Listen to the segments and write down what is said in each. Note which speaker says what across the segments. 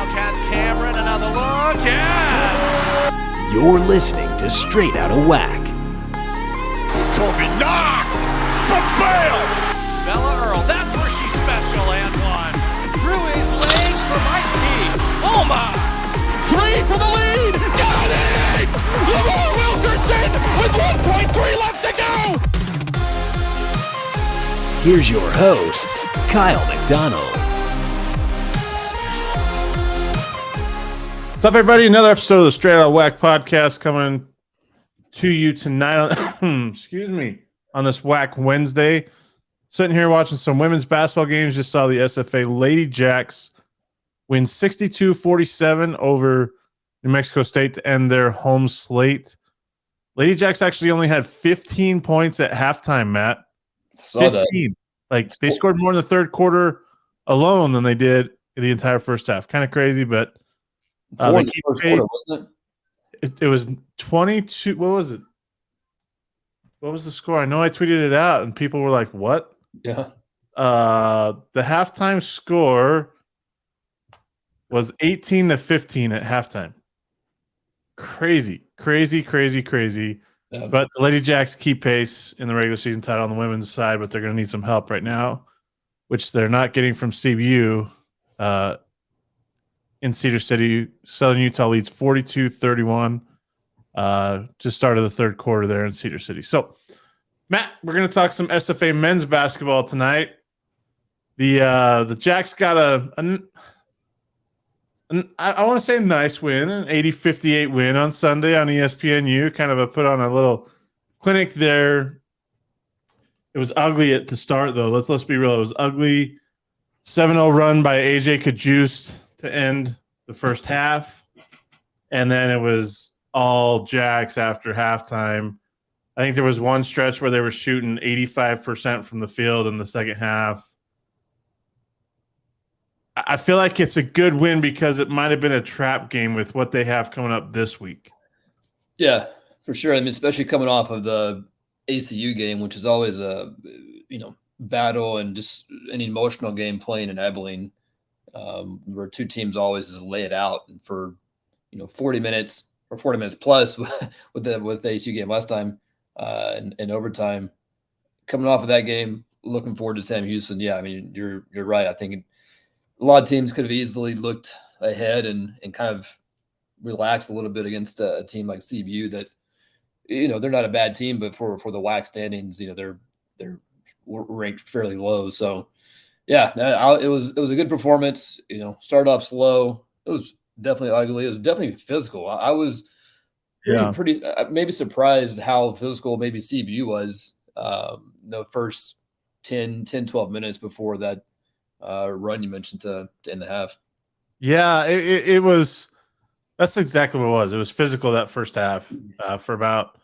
Speaker 1: Wildcats, Cameron, another look, yes!
Speaker 2: You're listening to Straight Outta Whack.
Speaker 3: Kobe knocks! Bam!
Speaker 1: Bella Earl, that's where she's special, and one. Through his legs for Mike P. Oh my!
Speaker 3: Three for the lead! Got it! Lamar Wilkerson with 1.3 left to go!
Speaker 2: Here's your host, Kyle McDonald.
Speaker 4: What's up, everybody? Another episode of the Straight Outta Whack podcast coming to you tonight on, excuse me, on this Whack Wednesday. Sitting here watching some women's basketball games. Just saw the SFA Lady Jacks win 62-47 over New Mexico State to end their home slate. Lady Jacks actually only had 15 points at halftime, Matt.
Speaker 5: Saw
Speaker 4: 15. Like, they scored more in the third quarter alone than they did in the entire first half. Kind of crazy, but
Speaker 5: the first quarter, wasn't
Speaker 4: it was 22. What was it? What was the score? I know I tweeted it out, and people were like, what?
Speaker 5: Yeah.
Speaker 4: The halftime score was 18-15 at halftime. Crazy. Yeah. But the Lady Jacks keep pace in the regular season title on the women's side, but they're going to need some help right now, which they're not getting from CBU in Cedar City. Southern Utah leads 42-31. Just started the third quarter there in Cedar City. So, Matt, we're going to talk some SFA men's basketball tonight. The Jacks got I want to say a nice win, an 80-58 win on Sunday on ESPNU. Kind of put on a little clinic there. It was ugly at the start, though. Let's be real. It was ugly. 7-0 run by AJ Kajust to end the first half. And then it was all Jacks after halftime. I think there was one stretch where they were shooting 85% from the field in the second half. I feel like it's a good win because it might have been a trap game with what they have coming up this week.
Speaker 5: Yeah, for sure. I mean, especially coming off of the ACU game, which is always a battle and just an emotional game playing in Abilene, where two teams always just lay it out and for 40 minutes or 40 minutes plus with the ACU game last time in overtime. Coming off of that game, looking forward to Sam Houston. Yeah, I mean, you're right. I think a lot of teams could have easily looked ahead and kind of relaxed a little bit against a team like CBU that, they're not a bad team, but for the WAC standings, they're ranked fairly low. So, yeah, it was a good performance. Started off slow. It was definitely ugly. It was definitely physical. I was pretty maybe surprised how physical maybe CBU was the first 10, 12 minutes before that run you mentioned to end the half.
Speaker 4: Yeah, it was. That's exactly what it was. It was physical that first half for about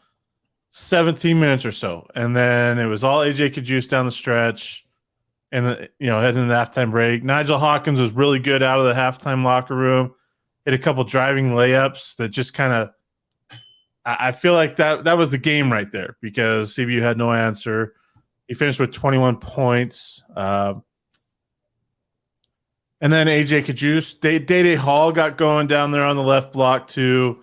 Speaker 4: 17 minutes or so, and then it was all AJ Kajust down the stretch, and heading into the halftime break. Nigel Hawkins was really good out of the halftime locker room. Hit a couple driving layups that just kind of. I feel like that was the game right there because CBU had no answer. He finished with 21 points. And then AJ Kajust, Day Hall got going down there on the left block too.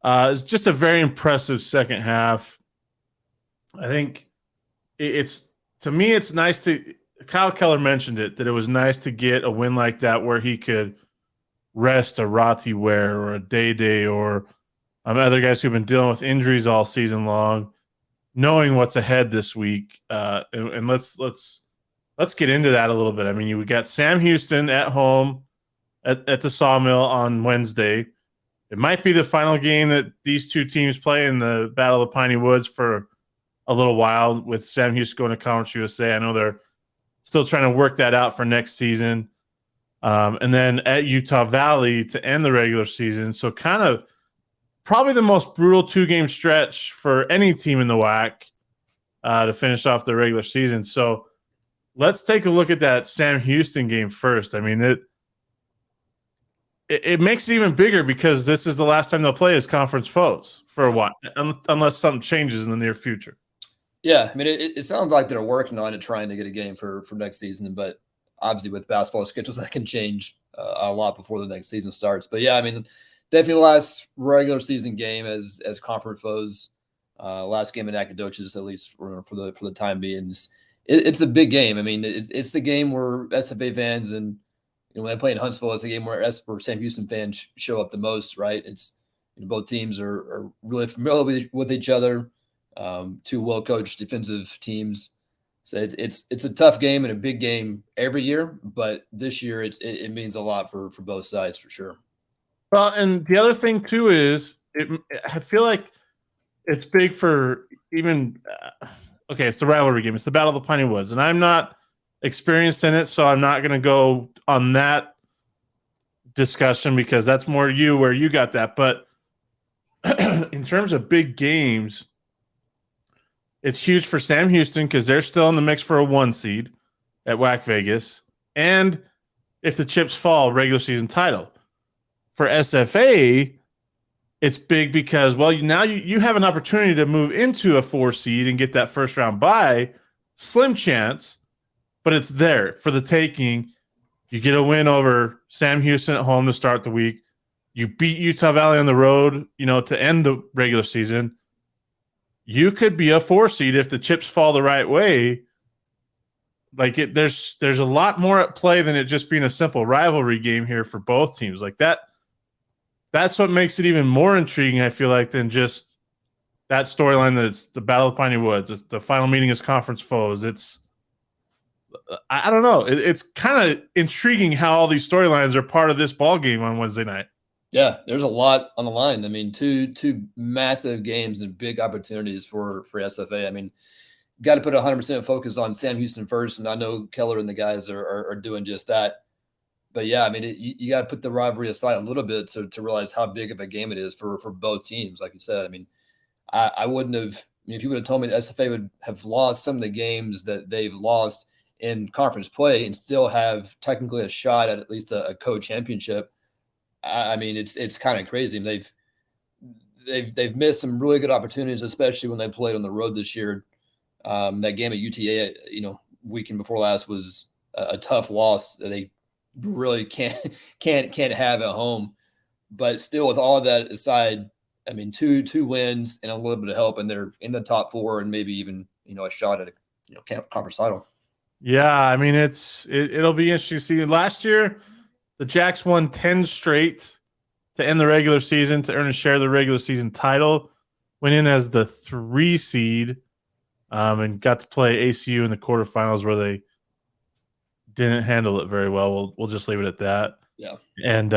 Speaker 4: It's just a very impressive second half. I think it's nice to – Kyle Keller mentioned it, that it was nice to get a win like that where he could rest a Rati Ware or a Day or other guys who've been dealing with injuries all season long, knowing what's ahead this week. And let's get into that a little bit. I mean, we got Sam Houston at home at the Sawmill on Wednesday. It might be the final game that these two teams play in the Battle of Piney Woods for a little while, with Sam Houston going to Conference USA. I know they're still trying to work that out for next season. And then at Utah Valley to end the regular season. So kind of probably the most brutal two-game stretch for any team in the WAC to finish off the regular season. So let's take a look at that Sam Houston game first. I mean, it makes it even bigger because this is the last time they'll play as conference foes for a while, unless something changes in the near future.
Speaker 5: Yeah, I mean, it sounds like they're working on it, trying to get a game for next season, but obviously with basketball schedules, that can change a lot before the next season starts. But yeah, I mean, definitely the last regular season game as conference foes. Last game in Nacogdoches, at least for the time being. It's a big game. I mean, it's the game where SFA fans and when they play in Huntsville, it's the game where Sam Houston fans show up the most, right? It's both teams are really familiar with each other. Two well-coached defensive teams. So it's a tough game and a big game every year, but this year it means a lot for both sides for sure.
Speaker 4: Well, and the other thing too is I feel like it's big for even okay, it's the rivalry game. It's the Battle of the Piney Woods, and I'm not experienced in it, so I'm not going to go on that discussion because that's more you where you got that. But in terms of big games, it's huge for Sam Houston because they're still in the mix for a 1 seed at WAC Vegas, and if the chips fall, regular season title. For SFA, it's big because, well, now you have an opportunity to move into a 4 seed and get that first round bye. Slim chance, but it's there for the taking. You get a win over Sam Houston at home to start the week. You beat Utah Valley on the road, to end the regular season. You could be a 4 seed if the chips fall the right way. Like there's a lot more at play than it just being a simple rivalry game here for both teams. Like that. That's what makes it even more intriguing, I feel like, than just that storyline that it's the Battle of Piney Woods. It's the final meeting as conference foes. It's I don't know. It's kind of intriguing how all these storylines are part of this ball game on Wednesday night.
Speaker 5: Yeah, there's a lot on the line. I mean, two massive games and big opportunities for SFA. I mean, got to put 100% focus on Sam Houston first, and I know Keller and the guys are doing just that. But yeah, I mean, you got to put the rivalry aside a little bit to realize how big of a game it is for both teams. Like you said, I mean, I wouldn't have, if you would have told me that SFA would have lost some of the games that they've lost in conference play and still have technically a shot at least a co-championship. I mean, it's kind of crazy. They've missed some really good opportunities, especially when they played on the road this year. That game at UTA, weekend before last was a tough loss that they really can't have at home. But still, with all of that aside, I mean, two wins and a little bit of help, and they're in the top 4 and maybe even a shot at a conference title.
Speaker 4: Yeah, I mean, it'll be interesting to see. Last year, the Jacks won 10 straight to end the regular season to earn a share of the regular season title. Went in as the 3 seed and got to play ACU in the quarterfinals where they didn't handle it very well. We'll just leave it at that.
Speaker 5: Yeah.
Speaker 4: And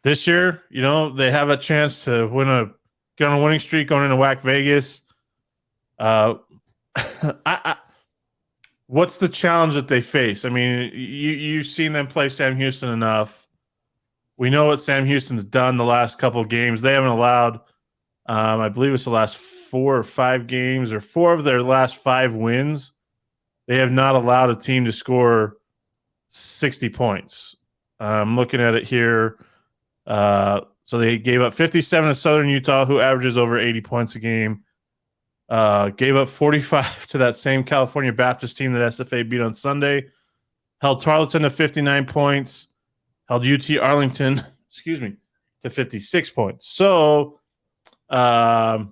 Speaker 4: this year, they have a chance to get on a winning streak going into WAC Vegas. What's the challenge that they face? I mean, you've seen them play Sam Houston enough. We know what Sam Houston's done the last couple of games. They haven't allowed, I believe it's the last 4 or 5 games, or 4 of their last 5 wins. They have not allowed a team to score 60 points. I'm looking at it here. So they gave up 57 to Southern Utah, who averages over 80 points a game. Gave up 45 to that same California Baptist team that SFA beat on Sunday. Held Tarleton to 59 points. Held UT Arlington, to 56 points. So I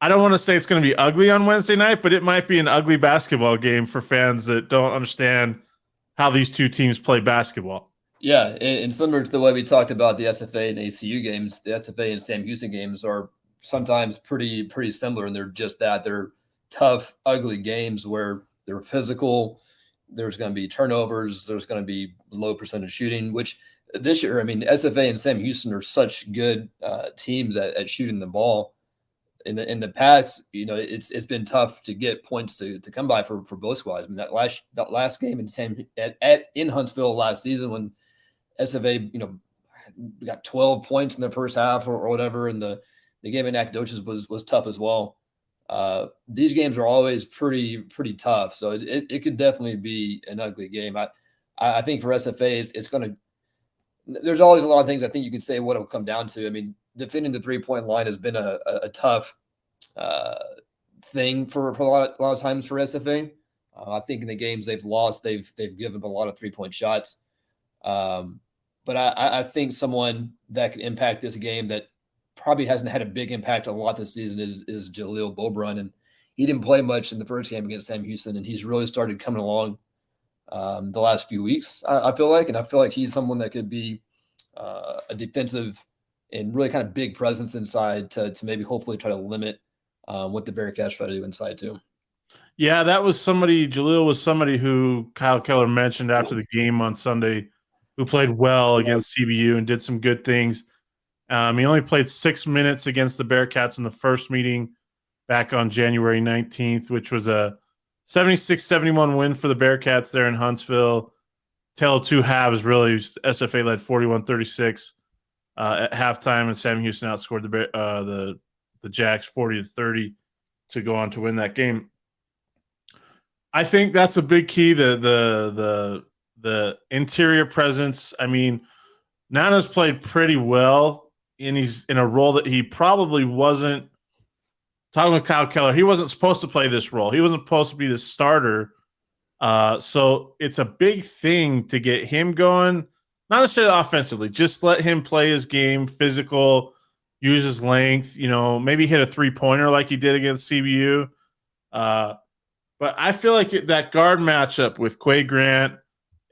Speaker 4: don't want to say it's going to be ugly on Wednesday night, but it might be an ugly basketball game for fans that don't understand how these two teams play basketball.
Speaker 5: Yeah, and similar to the way we talked about the SFA and ACU games, the SFA and Sam Houston games are sometimes pretty similar, and they're just that. They're tough, ugly games where they're physical. There's going to be turnovers. There's going to be low percentage shooting, which this year, I mean, SFA and Sam Houston are such good teams at shooting the ball. In the past, it's been tough to get points to come by for both squads. I mean, that last game in Huntsville last season when SFA, got 12 points in the first half or whatever, and the game in Nacogdoches was tough as well. These games are always pretty tough, so it could definitely be an ugly game. I think for SFA, it's going to. There's always a lot of things I think you can say what it'll come down to. I mean, defending the 3-point line has been a tough thing for a lot of times for SFA. I think in the games they've lost, they've given up a lot of 3-point shots. But I think someone that could impact this game that probably hasn't had a big impact a lot this season is Jaleel Bobrun. And he didn't play much in the first game against Sam Houston, and he's really started coming along the last few weeks, I feel like. And I feel like he's someone that could be a defensive and really kind of big presence inside to maybe hopefully try to limit what the Bearcats try to do inside too.
Speaker 4: Yeah, that was somebody. Jaleel was somebody who Kyle Keller mentioned after the game on Sunday, who played well against CBU and did some good things. He only played 6 minutes against the Bearcats in the first meeting back on January 19th, which was a 76-71 win for the Bearcats there in Huntsville. Tale of two halves, really. SFA led 41-36 at halftime, and Sam Houston outscored the Jacks 40-30 to go on to win that game. I think that's a big key. The interior presence. I mean, Nana's played pretty well, and he's in a role that he probably wasn't. Talking with Kyle Keller, he wasn't supposed to play this role. He wasn't supposed to be the starter. So it's a big thing to get him going. Not necessarily offensively, just let him play his game, physical, use his length. Maybe hit a 3-pointer like he did against CBU. But I feel like that guard matchup with Quay Grant,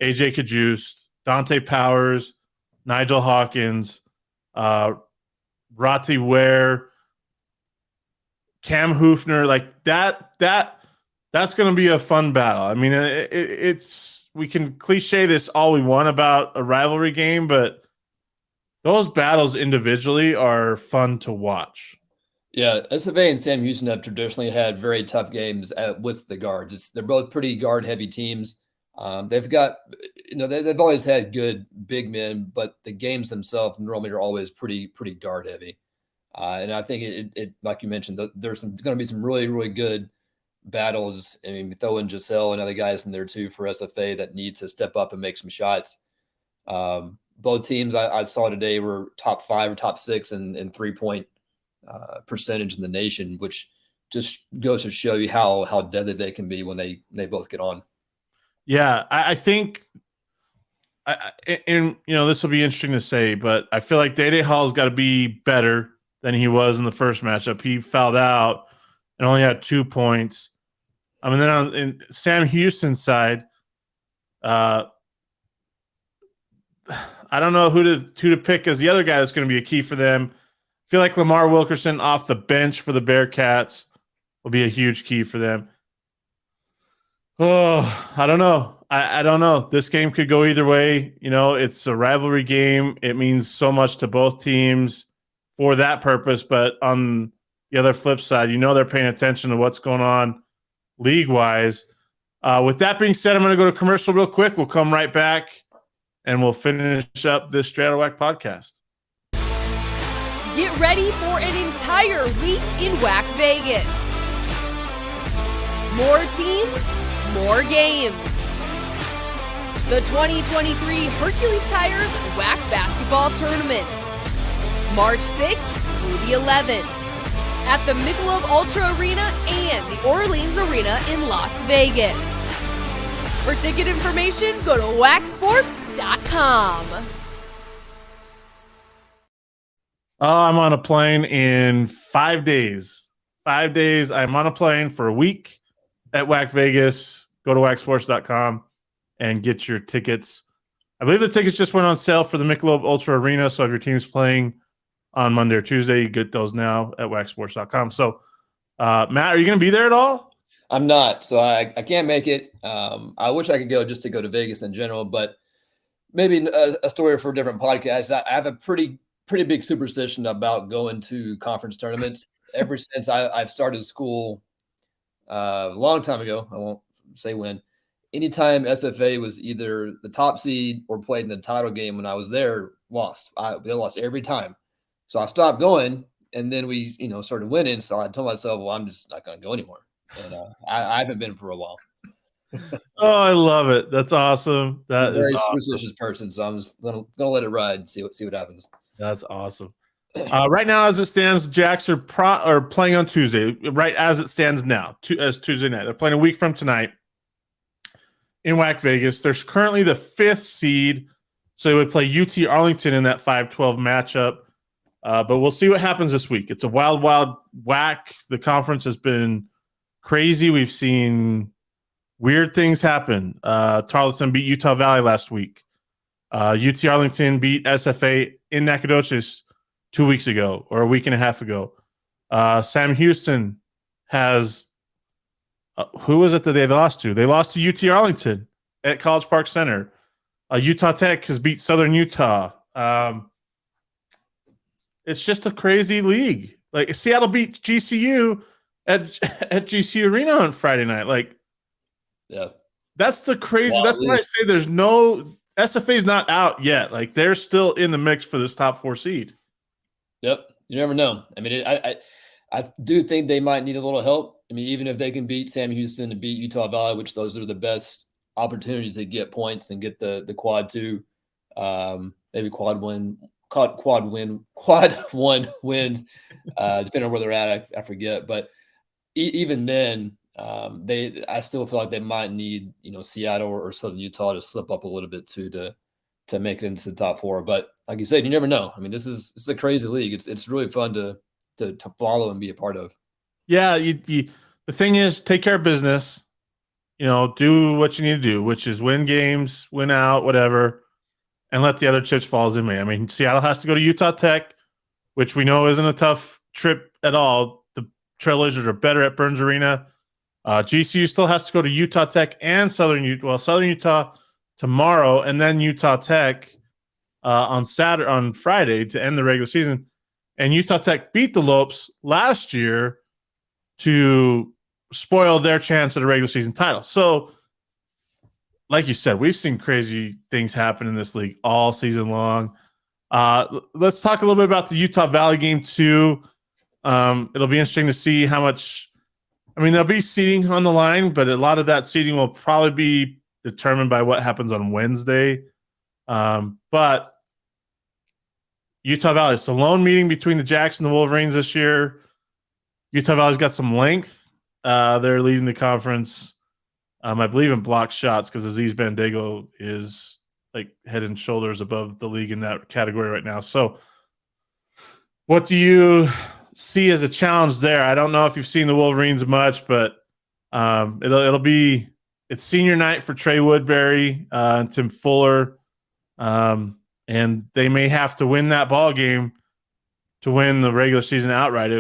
Speaker 4: AJ Kajust, Dante Powers, Nigel Hawkins, Rati Ware, Cam Hoofner, like that's going to be a fun battle. I mean, we can cliche this all we want about a rivalry game, but those battles individually are fun to watch.
Speaker 5: Yeah, SFA and Sam Houston have traditionally had very tough games with the guards. They're both pretty guard-heavy teams. They've got, they've always had good big men, but the games themselves normally are always pretty guard-heavy. And I think it like you mentioned, there's going to be some really, really good battles. I mean, throw in Giselle and other guys in there too for SFA that need to step up and make some shots. Both teams I saw today were top 5 or top 6 in 3-point percentage in the nation, which just goes to show you how deadly they can be when they both get on.
Speaker 4: Yeah, I think, and this will be interesting to say, but I feel like Day Hall's got to be better than he was in the first matchup. He fouled out and only had 2 points. I mean, then on Sam Houston's side, I don't know who to pick as the other guy that's going to be a key for them. I feel like Lamar Wilkerson off the bench for the Bearcats will be a huge key for them. Oh, I don't know. I don't know. This game could go either way. It's a rivalry game. It means so much to both teams for that purpose. But on the other flip side, they're paying attention to what's going on league-wise. With that being said, I'm going to go to commercial real quick. We'll come right back, and we'll finish up this Straight Outta Whack podcast.
Speaker 6: Get ready for an entire week in Whack Vegas. More teams, more games. The 2023 Hercules Tires Whack Basketball Tournament. March 6th through the 11th at the Michelob Ultra Arena and the Orleans Arena in Las Vegas. For ticket information, go to waxsports.com.
Speaker 4: I'm on a plane in 5 days. 5 days. I'm on a plane for a week at Whack Vegas. Go to waxsports.com and get your tickets. I believe the tickets just went on sale for the Michelob Ultra Arena, so if your team's playing on Monday or Tuesday, you get those now at waxsports.com. So, Matt, are you going to be there at all?
Speaker 5: I'm not, so I can't make it. I wish I could go just to go to Vegas in general, but maybe a story for a different podcast. I have a pretty big superstition about going to conference tournaments. Ever since I've started school a long time ago, I won't say when, anytime SFA was either the top seed or played in the title game when I was there, they lost every time. So I stopped going, and then we, started winning. So I told myself, well, I'm just not going to go anymore. And I haven't been for a while.
Speaker 4: Oh, I love it. That's awesome. That is
Speaker 5: very
Speaker 4: awesome.
Speaker 5: superstitious person, so I'm just gonna let it ride and see what happens.
Speaker 4: That's awesome. Right now, as it stands, Jacks are playing on Tuesday. Right as it stands now, as Tuesday night, they're playing a week from tonight in Whack Vegas. There's currently the 5th seed So they would play UT Arlington in that 5-12 matchup. But we'll see what happens this week. It's a wild, wild whack. The conference has been crazy. We've seen weird things happen. Tarleton beat Utah Valley last week. UT Arlington beat SFA in Nacogdoches 2 weeks ago or a week and a half ago. Sam Houston has who was it that they lost to? They lost to UT Arlington at College Park Center. Utah Tech has beat Southern Utah. It's just a crazy league. Like Seattle beat GCU at GCU Arena on Friday night. Like,
Speaker 5: yeah,
Speaker 4: that's the crazy. That's why I say there's no SFA's not out yet. Like they're still in the mix for this top 4 seed.
Speaker 5: Yep, you never know. I mean, I do think they might need a little help. I mean, even if they can beat Sam Houston and beat Utah Valley, which those are the best opportunities to get points and get the quad 2, maybe quad 1 wins, depending on where they're at. I forget, but even then, I still feel like they might need Seattle or Southern Utah to slip up a little bit too to make it into the top 4. But like you said, you never know. I mean, this is a crazy league. It's really fun to follow and be a part of.
Speaker 4: Yeah, the thing is, take care of business. Do what you need to do, which is win games, win out, whatever, and let the other chips fall as they may. I mean, Seattle has to go to Utah Tech, which we know isn't a tough trip at all. The Trailblazers are better at Burns Arena. GCU still has to go to Utah Tech and Southern Utah. Well, Southern Utah tomorrow, and then Utah Tech on Friday to end the regular season. And Utah Tech beat the Lopes last year to spoil their chance at a regular season title. So, like you said, we've seen crazy things happen in this league all season long. Let's talk a little bit about the Utah Valley game too. It'll be interesting to see how much. I mean, there'll be seeding on the line, but a lot of that seeding will probably be determined by what happens on Wednesday. But Utah Valley, it's the lone meeting between the Jacks and the Wolverines this year. Utah Valley's got some length. They're leading the conference, I believe, in block shots because Aziz Bandago is like head and shoulders above the league in that category right now. So what do you see as a challenge there? I don't know if you've seen the Wolverines much, but it's senior night for Trey Woodbury and Tim Fuller, and they may have to win that ball game to win the regular season outright,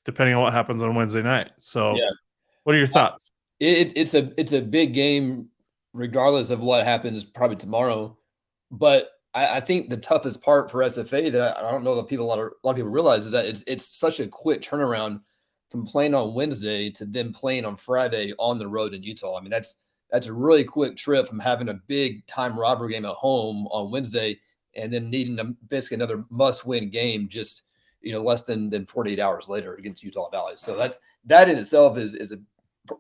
Speaker 4: depending on what happens on Wednesday night. So, yeah. What are your thoughts?
Speaker 5: It's a big game, regardless of what happens probably tomorrow. But I think the toughest part for SFA that I don't know that a lot of people realize is that it's such a quick turnaround from playing on Wednesday to then playing on Friday on the road in Utah. I mean, that's a really quick trip from having a big time robbery game at home on Wednesday and then needing basically another must-win game just less than 48 hours later against Utah Valley. So that in itself is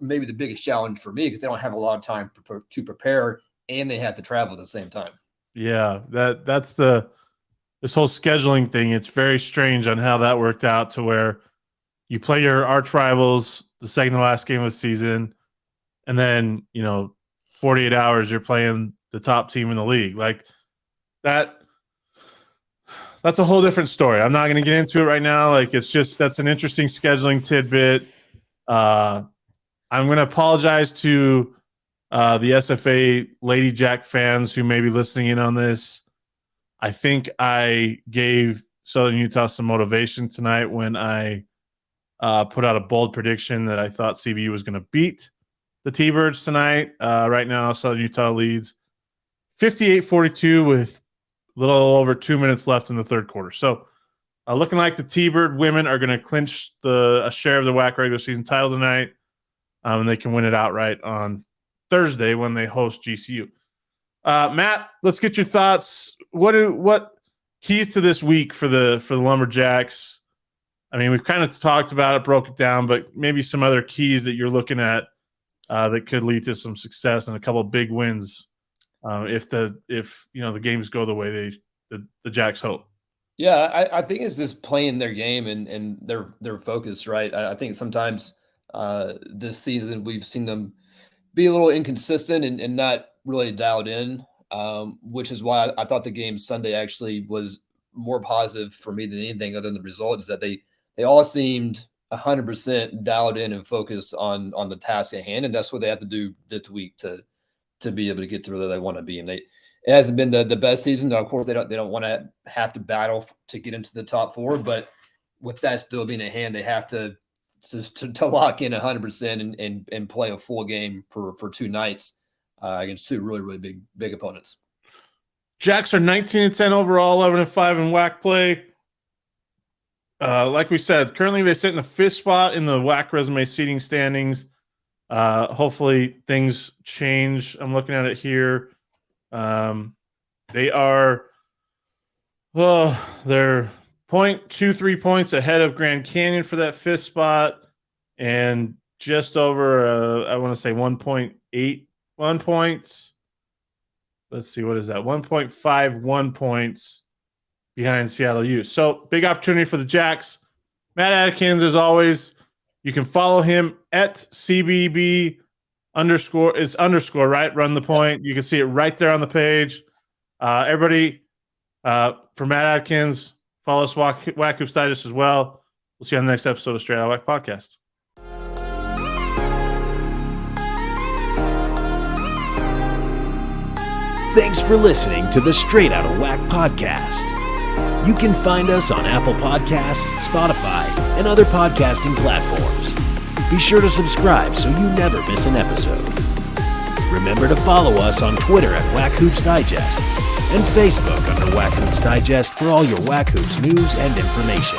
Speaker 5: maybe the biggest challenge for me because they don't have a lot of time to prepare and they have to travel at the same time.
Speaker 4: Yeah, that's this whole scheduling thing. It's very strange on how that worked out to where you play your arch rivals the second to last game of the season, and then 48 hours you're playing the top team in the league. Like that's a whole different story. I'm not going to get into it right now. Like that's an interesting scheduling tidbit. I'm going to apologize to the SFA Lady Jack fans who may be listening in on this. I think I gave Southern Utah some motivation tonight when I put out a bold prediction that I thought CVU was going to beat the T-Birds tonight. Right now, Southern Utah leads 58-42 with a little over 2 minutes left in the third quarter. So looking like the T-Bird women are going to clinch a share of the WAC regular season title tonight. And they can win it outright on Thursday when they host GCU. Matt, let's get your thoughts. What keys to this week for the Lumberjacks? I mean, we've kind of talked about it, broke it down, but maybe some other keys that you're looking at that could lead to some success and a couple of big wins if the games go the way the Jacks hope.
Speaker 5: Yeah, I think it's just playing their game and their focus, right? I think sometimes this season we've seen them be a little inconsistent and not really dialed in. which is why I thought the game Sunday actually was more positive for me than anything other than the result, is that they all seemed 100% dialed in and focused on the task at hand, and that's what they have to do this week to be able to get to where they want to be. And it hasn't been the best season. Of course, they don't want to have to battle to get into the top 4, but with that still being at hand, they have to lock in 100% and play a full game for 2 nights against 2 really, really big opponents.
Speaker 4: Jacks are 19-10 overall, 11-5 in WAC play. Like we said, currently they sit in the 5th spot in the WAC resume seeding standings. Hopefully things change. I'm looking at it here. They are, they're 0.23 points ahead of Grand Canyon for that 5th spot, and just over, I want to say 1.81 points. Let's see, what is that? 1.51 points behind Seattle U. So big opportunity for the Jacks. Matt Adkins, as always, you can follow him at CBB_, it's underscore, right? Run the point. You can see it right there on the page. Everybody, for Matt Adkins, follow us, WAC Hoops Digest as well. We'll see you on the next episode of Straight Outta WAC Podcast.
Speaker 2: Thanks for listening to the Straight Outta WAC Podcast. You can find us on Apple Podcasts, Spotify, and other podcasting platforms. Be sure to subscribe so you never miss an episode. Remember to follow us on Twitter at WAC Hoops Digest and Facebook under WAC Hoops Digest for all your WAC Hoops news and information.